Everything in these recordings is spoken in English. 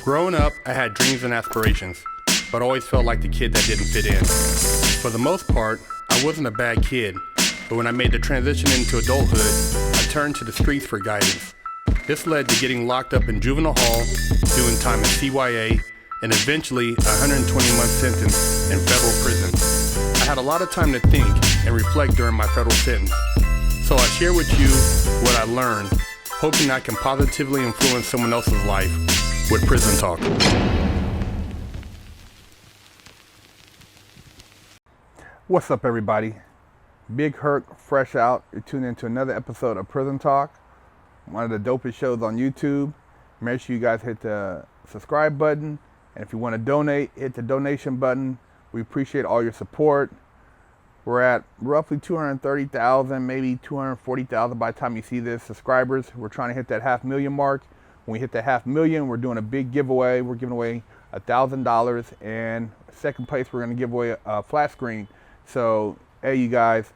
Growing up, I had dreams and aspirations, but always felt like the kid that didn't fit in. For the most part, I wasn't a bad kid, but when I made the transition into adulthood, I turned to the streets for guidance. This led to getting locked up in juvenile hall, doing time in CYA, and eventually a 120-month sentence in federal prison. I had a lot of time to think and reflect during my federal sentence, so I share with you what I learned, hoping I can positively influence someone else's life with Prison Talk. What's up, everybody? Big Herc, fresh out. You're tuned into another episode of Prison Talk, one of the dopest shows on YouTube. Make sure you guys hit the subscribe button, and if you want to donate, hit the donation button. We appreciate all your support. We're at roughly 230,000, maybe 240,000 by the time you see this subscribers. We're trying to hit that 500,000 mark. When we hit that 500,000, we're doing a big giveaway. We're giving away $1,000, and second place, we're going to give away a flat screen. So, hey, you guys,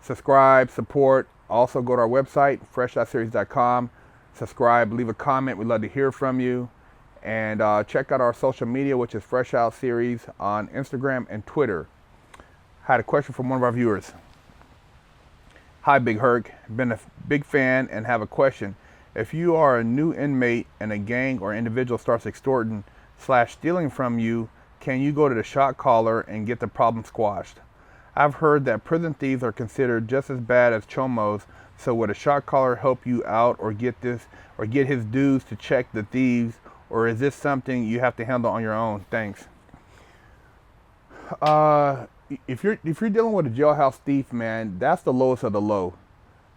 subscribe, support. Also, go to our website, FreshOutSeries.com. Subscribe, leave a comment. We'd love to hear from you. And check out our social media, which is FreshOutSeries on Instagram and Twitter. I had a question from one of our viewers. Hi, Big Herc. Been a big fan and have a question. If you are a new inmate and a gang or individual starts extorting / stealing from you, can you go to the shotcaller and get the problem squashed? I've heard that prison thieves are considered just as bad as chomos, so would a shotcaller help you out or get his dues to check the thieves, or is this something you have to handle on your own? Thanks. If you're dealing with a jailhouse thief, man, that's the lowest of the low.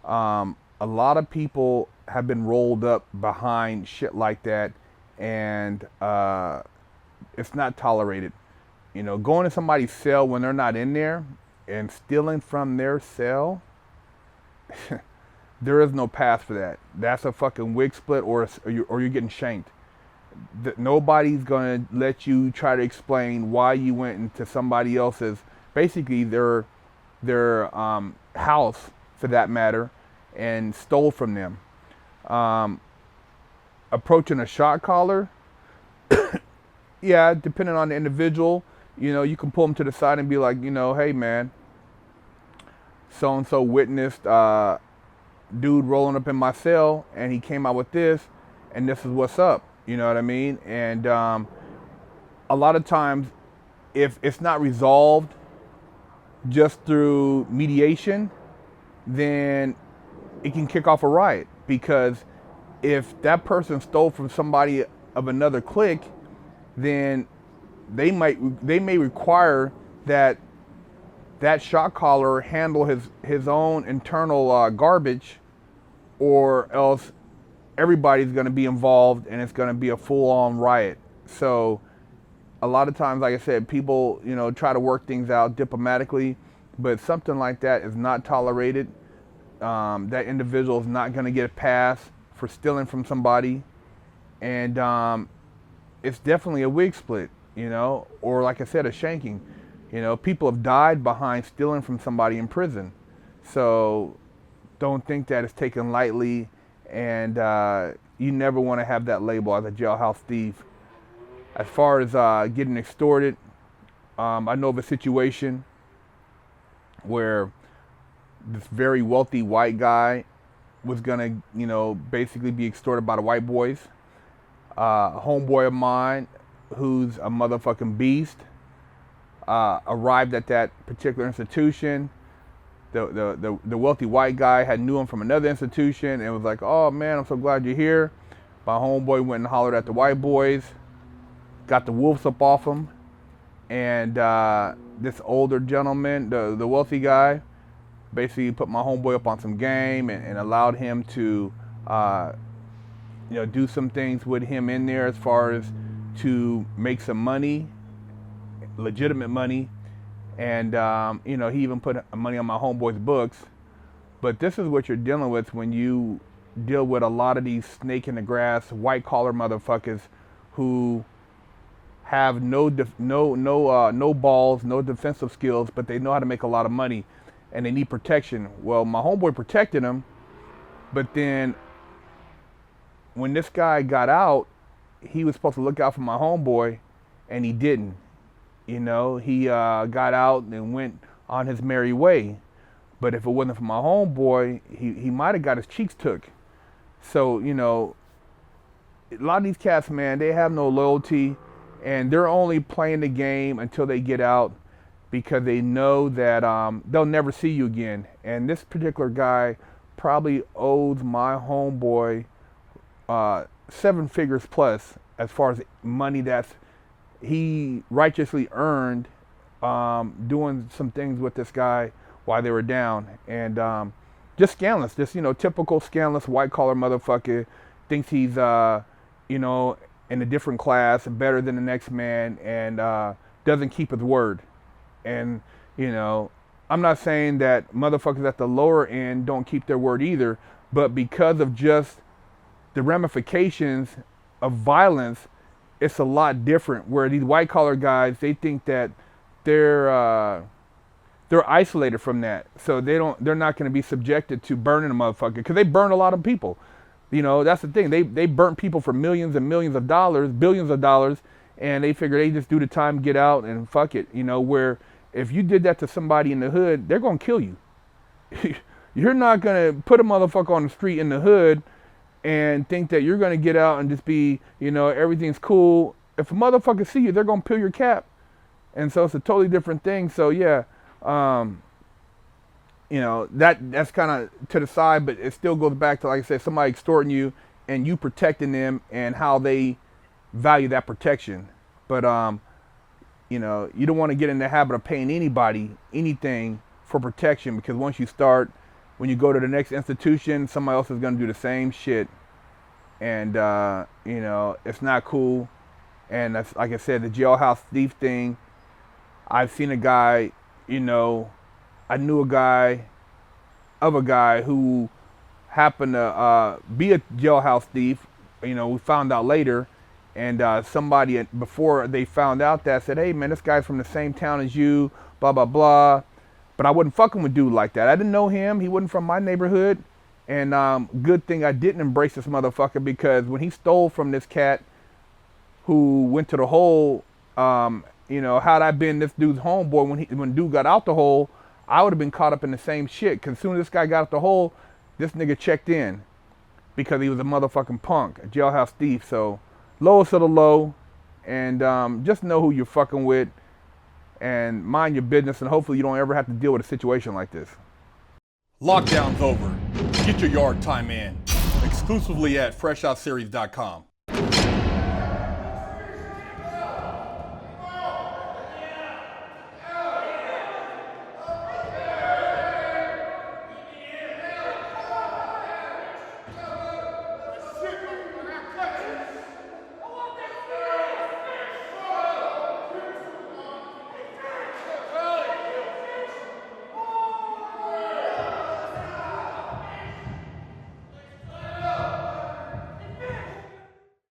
A lot of people have been rolled up behind shit like that, and it's not tolerated. You know, going to somebody's cell when they're not in there and stealing from their cell, there is no pass for that. That's a fucking wig split, or you're getting shanked. Nobody's gonna let you try to explain why you went into somebody else's, basically their house for that matter, and stole from them. Approaching a shot caller, yeah, depending on the individual, you know, you can pull them to the side and be like, you know, hey man, so-and-so witnessed dude rolling up in my cell, and he came out with this, and this is what's up, you know what I mean? And a lot of times, if it's not resolved just through mediation, then it can kick off a riot, because if that person stole from somebody of another clique, then they may require that shot caller handle his own internal garbage, or else everybody's going to be involved and it's going to be a full-on riot. So a lot of times, like I said, people, you know, try to work things out diplomatically, but something like that is not tolerated. That individual is not going to get a pass for stealing from somebody, and it's definitely a wig split, you know, or like I said, a shanking. You know, people have died behind stealing from somebody in prison, so don't think that it's taken lightly, and you never want to have that label as a jailhouse thief. As far as getting extorted, I know of a situation where this very wealthy white guy was gonna, you know, basically be extorted by the white boys. A homeboy of mine, who's a motherfucking beast, arrived at that particular institution. The wealthy white guy had knew him from another institution and was like, oh man, I'm so glad you're here. My homeboy went and hollered at the white boys, got the wolves up off him, and this older gentleman, the wealthy guy, basically put my homeboy up on some game and allowed him to, you know, do some things with him in there as far as to make some money, legitimate money. And, you know, he even put money on my homeboy's books. But this is what you're dealing with when you deal with a lot of these snake in the grass, white collar motherfuckers who have no balls, no defensive skills, but they know how to make a lot of money, and they need protection. Well, my homeboy protected him, but then when this guy got out, he was supposed to look out for my homeboy, and he didn't. You know, he got out and went on his merry way. But if it wasn't for my homeboy, he might have got his cheeks took. So, you know, a lot of these cats, man, they have no loyalty, and they're only playing the game until they get out because they know that they'll never see you again. And this particular guy probably owes my homeboy 7 figures plus as far as money that's he righteously earned doing some things with this guy while they were down. And just scandalous, just, you know, typical scandalous white collar motherfucker, thinks he's you know, in a different class, better than the next man, and doesn't keep his word. And, you know, I'm not saying that motherfuckers at the lower end don't keep their word either, but because of just the ramifications of violence, it's a lot different. Where these white collar guys, they think that they're isolated from that, so they're not going to be subjected to burning a motherfucker, because they burn a lot of people. You know, that's the thing. They burnt people for millions and millions of dollars, billions of dollars, and they figure they just do the time, get out, and fuck it. You know, where if you did that to somebody in the hood, they're gonna kill you. You're not gonna put a motherfucker on the street in the hood and think that you're gonna get out and just be, you know, everything's cool. If a motherfucker see you, they're gonna peel your cap. And so it's a totally different thing. So yeah, you know, that's kind of to the side, but it still goes back to, like I said, somebody extorting you and you protecting them and how they value that protection. But you know, you don't want to get in the habit of paying anybody anything for protection, because once you start, when you go to the next institution, somebody else is going to do the same shit, and you know, it's not cool. And that's, like I said, the jailhouse thief thing. I've seen a guy, you know, I knew a guy who happened to be a jailhouse thief. You know, we found out later, and somebody before they found out that said, "Hey man, this guy's from the same town as you, blah blah blah." But I wasn't fucking with dude like that. I didn't know him. He wasn't from my neighborhood, and good thing I didn't embrace this motherfucker, because when he stole from this cat who went to the hole, you know, had I been this dude's homeboy when dude got out the hole, I would have been caught up in the same shit. Because as soon as this guy got out the hole, this nigga checked in, because he was a motherfucking punk, a jailhouse thief. So lowest of the low, and just know who you're fucking with, and mind your business, and hopefully you don't ever have to deal with a situation like this. Lockdown's over. Get your yard time in. Exclusively at FreshOutSeries.com.